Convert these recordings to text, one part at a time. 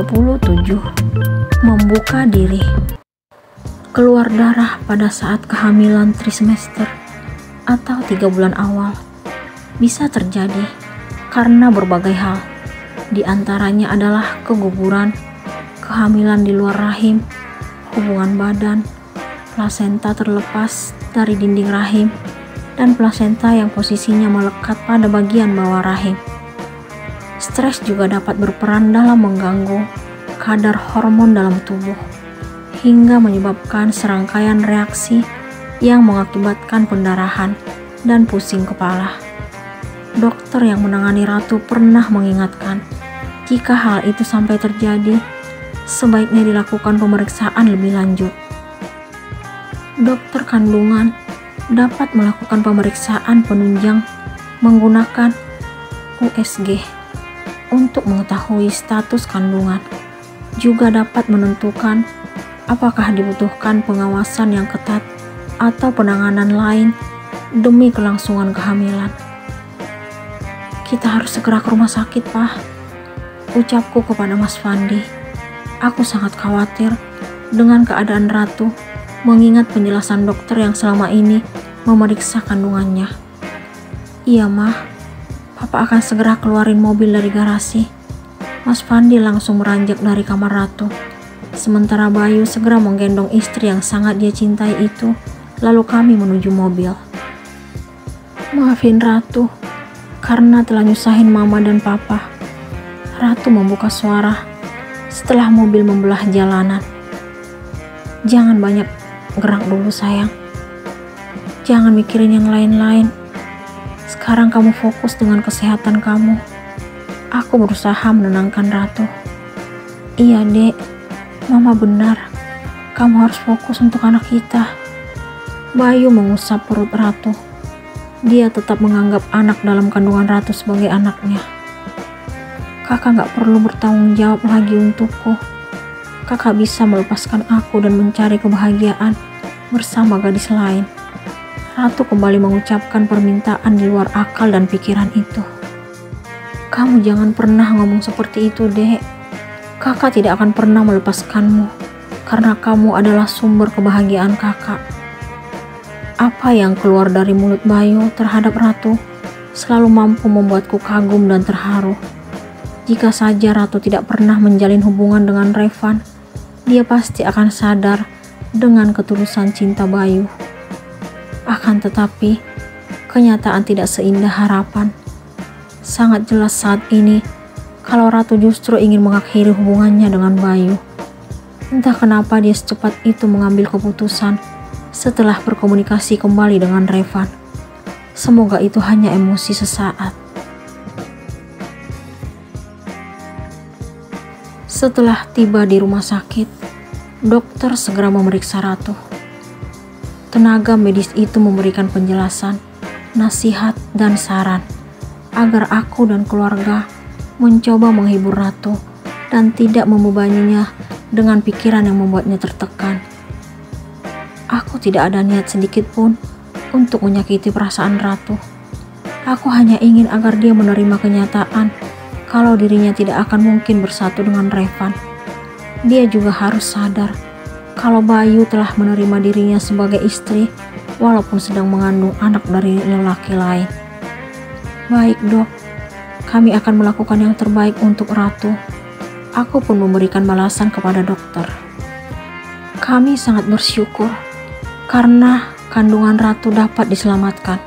27. Membuka diri. Keluar darah pada saat kehamilan trimester atau 3 bulan awal bisa terjadi karena berbagai hal. Di antaranya adalah keguguran, kehamilan di luar rahim, hubungan badan, plasenta terlepas dari dinding rahim, dan plasenta yang posisinya melekat pada bagian bawah rahim. Stres juga dapat berperan dalam mengganggu kadar hormon dalam tubuh, hingga menyebabkan serangkaian reaksi yang mengakibatkan pendarahan dan pusing kepala. Dokter yang menangani Ratu pernah mengingatkan, jika hal itu sampai terjadi, sebaiknya dilakukan pemeriksaan lebih lanjut. Dokter kandungan dapat melakukan pemeriksaan penunjang menggunakan USG untuk mengetahui status kandungan. Juga dapat menentukan apakah dibutuhkan pengawasan yang ketat atau penanganan lain demi kelangsungan kehamilan. Kita harus segera ke rumah sakit, Pak, ucapku kepada Mas Fandi. Aku sangat khawatir dengan keadaan Ratu, mengingat penjelasan dokter yang selama ini memeriksa kandungannya. Iya, Mah, Papa akan segera keluarin mobil dari garasi. Mas Fandi langsung beranjak dari kamar Ratu, sementara Bayu segera menggendong istri yang sangat dia cintai itu, lalu kami menuju mobil. Maafin Ratu, karena telah nyusahin Mama dan Papa. Ratu membuka suara setelah mobil membelah jalanan. Jangan banyak gerak dulu, sayang. Jangan mikirin yang lain-lain. Sekarang kamu fokus dengan kesehatan kamu. Aku berusaha menenangkan Ratu. Iya, Dek. Mama benar. Kamu harus fokus untuk anak kita. Bayu mengusap perut Ratu. Dia tetap menganggap anak dalam kandungan Ratu sebagai anaknya. Kakak gak perlu bertanggung jawab lagi untukku. Kakak bisa melepaskan aku dan mencari kebahagiaan bersama gadis lain. Ratu kembali mengucapkan permintaan di luar akal dan pikiran itu. Kamu jangan pernah ngomong seperti itu, Dek. Kakak tidak akan pernah melepaskanmu, karena kamu adalah sumber kebahagiaan kakak. Apa yang keluar dari mulut Bayu terhadap Ratu selalu mampu membuatku kagum dan terharu. Jika saja Ratu tidak pernah menjalin hubungan dengan Revan, dia pasti akan sadar dengan ketulusan cinta Bayu. Akan tetapi, kenyataan tidak seindah harapan. Sangat jelas saat ini, kalau Ratu justru ingin mengakhiri hubungannya dengan Bayu. Entah kenapa dia secepat itu mengambil keputusan setelah berkomunikasi kembali dengan Revan. Semoga itu hanya emosi sesaat. Setelah tiba di rumah sakit, dokter segera memeriksa Ratu. Tenaga medis itu memberikan penjelasan, nasihat, dan saran agar aku dan keluarga mencoba menghibur Ratu dan tidak membebaninya dengan pikiran yang membuatnya tertekan. Aku tidak ada niat sedikit pun untuk menyakiti perasaan Ratu. Aku hanya ingin agar dia menerima kenyataan kalau dirinya tidak akan mungkin bersatu dengan Revan. Dia juga harus sadar kalau Bayu telah menerima dirinya sebagai istri walaupun sedang mengandung anak dari lelaki lain. Baik, Dok. Kami akan melakukan yang terbaik untuk Ratu. Aku pun memberikan balasan kepada dokter. Kami sangat bersyukur karena kandungan Ratu dapat diselamatkan.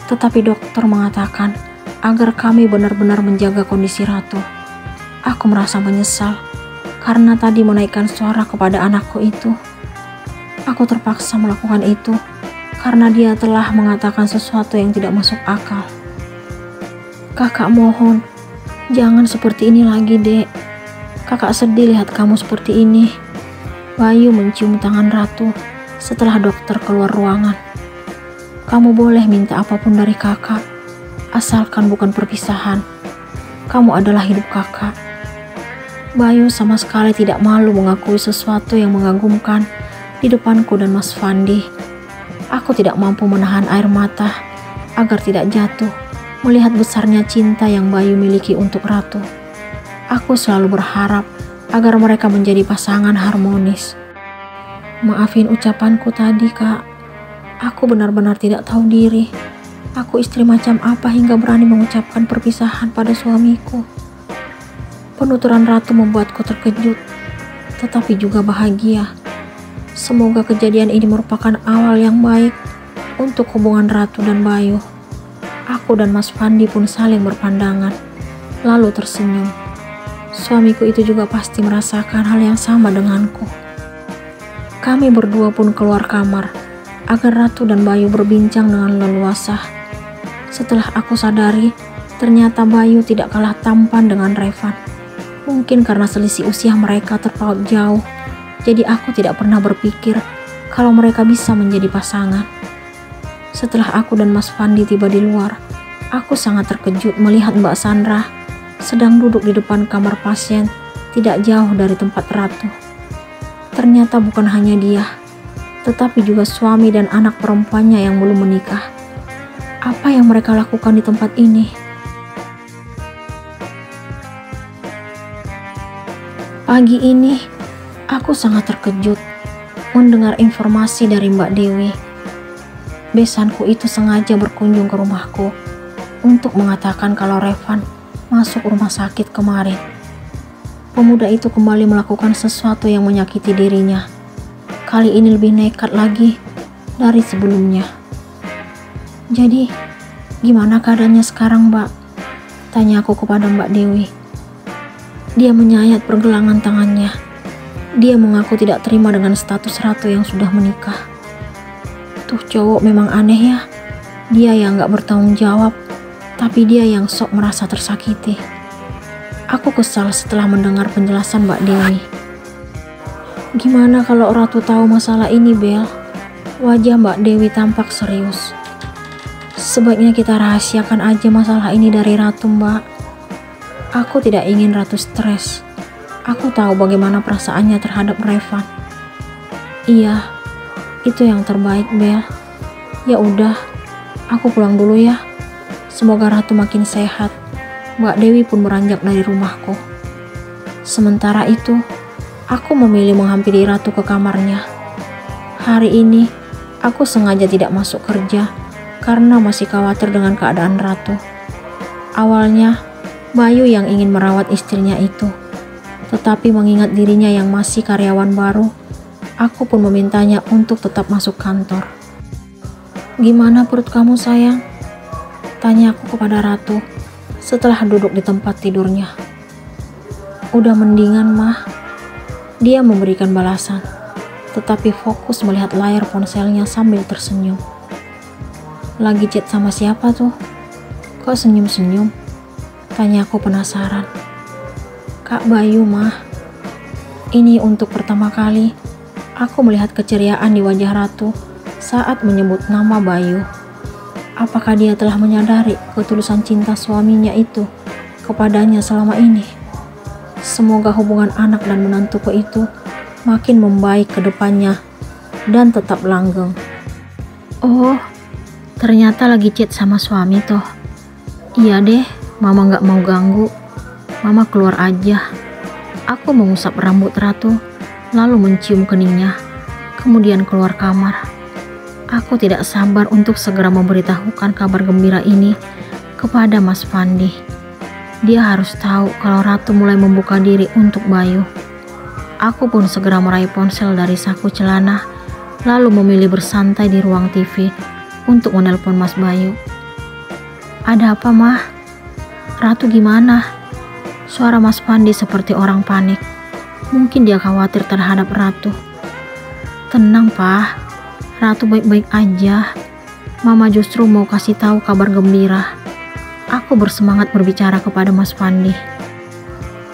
Tetapi dokter mengatakan agar kami benar-benar menjaga kondisi Ratu. Aku merasa menyesal karena tadi menaikkan suara kepada anakku itu. Aku terpaksa melakukan itu karena dia telah mengatakan sesuatu yang tidak masuk akal. Kakak mohon, jangan seperti ini lagi, Dek. Kakak sedih lihat kamu seperti ini. Bayu mencium tangan Ratu setelah dokter keluar ruangan. Kamu boleh minta apapun dari kakak, asalkan bukan perpisahan. Kamu adalah hidup kakak. Bayu sama sekali tidak malu mengakui sesuatu yang mengagumkan di depanku dan Mas Fandi. Aku tidak mampu menahan air mata agar tidak jatuh melihat besarnya cinta yang Bayu miliki untuk Ratu. Aku selalu berharap agar mereka menjadi pasangan harmonis. Maafin ucapanku tadi, Kak. Aku benar-benar tidak tahu diri. Aku istri macam apa hingga berani mengucapkan perpisahan pada suamiku. Penuturan Ratu membuatku terkejut, tetapi juga bahagia. Semoga kejadian ini merupakan awal yang baik untuk hubungan Ratu dan Bayu. Aku dan Mas Fandi pun saling berpandangan, lalu tersenyum. Suamiku itu juga pasti merasakan hal yang sama denganku. Kami berdua pun keluar kamar agar Ratu dan Bayu berbincang dengan leluasa. Setelah aku sadari, ternyata Bayu tidak kalah tampan dengan Revan. Mungkin karena selisih usia mereka terpaut jauh, jadi aku tidak pernah berpikir kalau mereka bisa menjadi pasangan. Setelah aku dan Mas Fandi tiba di luar, aku sangat terkejut melihat Mbak Sandra sedang duduk di depan kamar pasien tidak jauh dari tempat Ratu. Ternyata bukan hanya dia, tetapi juga suami dan anak perempuannya yang belum menikah. Apa yang mereka lakukan di tempat ini? Pagi ini, aku sangat terkejut mendengar informasi dari Mbak Dewi. Besanku itu sengaja berkunjung ke rumahku untuk mengatakan kalau Revan masuk rumah sakit kemarin. Pemuda itu kembali melakukan sesuatu yang menyakiti dirinya. Kali ini lebih nekat lagi dari sebelumnya. Jadi, gimana keadaannya sekarang, Mbak? Tanya aku kepada Mbak Dewi. Dia menyayat pergelangan tangannya. Dia mengaku tidak terima dengan status Ratu yang sudah menikah. Tuh cowok memang aneh ya. Dia yang gak bertanggung jawab, tapi dia yang sok merasa tersakiti. Aku kesal setelah mendengar penjelasan Mbak Dewi. Gimana kalau Ratu tahu masalah ini, Bel? Wajah Mbak Dewi tampak serius. Sebaiknya kita rahasiakan aja masalah ini dari Ratu, Mbak. Aku tidak ingin Ratu stres. Aku tahu bagaimana perasaannya terhadap Revan. Iya, itu yang terbaik, Bel. Ya udah, aku pulang dulu ya. Semoga Ratu makin sehat. Mbak Dewi pun beranjak dari rumahku. Sementara itu, aku memilih menghampiri Ratu ke kamarnya. Hari ini, aku sengaja tidak masuk kerja karena masih khawatir dengan keadaan Ratu. Awalnya, Bayu yang ingin merawat istrinya itu. Tetapi mengingat dirinya yang masih karyawan baru, aku pun memintanya untuk tetap masuk kantor. Gimana perut kamu, sayang? Tanya aku kepada Ratu setelah duduk di tempat tidurnya. Udah mendingan, Mah. Dia memberikan balasan, tetapi fokus melihat layar ponselnya sambil tersenyum. Lagi chat sama siapa tuh? Kok senyum-senyum? Tanya aku penasaran. Kak Bayu, Mah. Ini untuk pertama kali aku melihat keceriaan di wajah Ratu saat menyebut nama Bayu. Apakah dia telah menyadari ketulusan cinta suaminya itu kepadanya selama ini? Semoga hubungan anak dan menantuku itu makin membaik ke depannya dan tetap langgeng. Oh, ternyata lagi chat sama suami toh. Iya deh, Mama gak mau ganggu. Mama keluar aja. Aku mengusap rambut Ratu, lalu mencium keningnya, kemudian keluar kamar. Aku tidak sabar untuk segera memberitahukan kabar gembira ini kepada Mas Fandi. Dia harus tahu kalau Ratu mulai membuka diri untuk Bayu. Aku pun segera meraih ponsel dari saku celana, lalu memilih bersantai di ruang TV untuk menelpon Mas Bayu. Ada apa, Mah? Ratu gimana? Suara Mas Fandi seperti orang panik. Mungkin dia khawatir terhadap Ratu. Tenang, Pak. Ratu baik-baik aja. Mama justru mau kasih tahu kabar gembira. Aku bersemangat berbicara kepada Mas Fandi.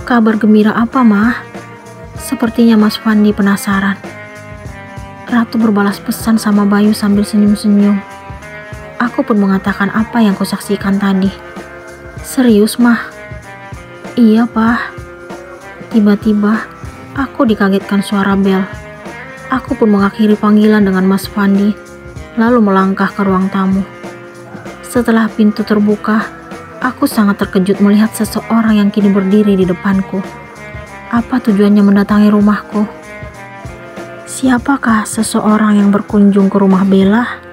Kabar gembira apa, Mah? Sepertinya Mas Fandi penasaran. Ratu berbalas pesan sama Bayu sambil senyum-senyum. Aku pun mengatakan apa yang kusaksikan tadi. Serius, Mah? Iya, Pak. Tiba-tiba, aku dikagetkan suara bel. Aku pun mengakhiri panggilan dengan Mas Fandi, lalu melangkah ke ruang tamu. Setelah pintu terbuka, aku sangat terkejut melihat seseorang yang kini berdiri di depanku. Apa tujuannya mendatangi rumahku? Siapakah seseorang yang berkunjung ke rumah Bella?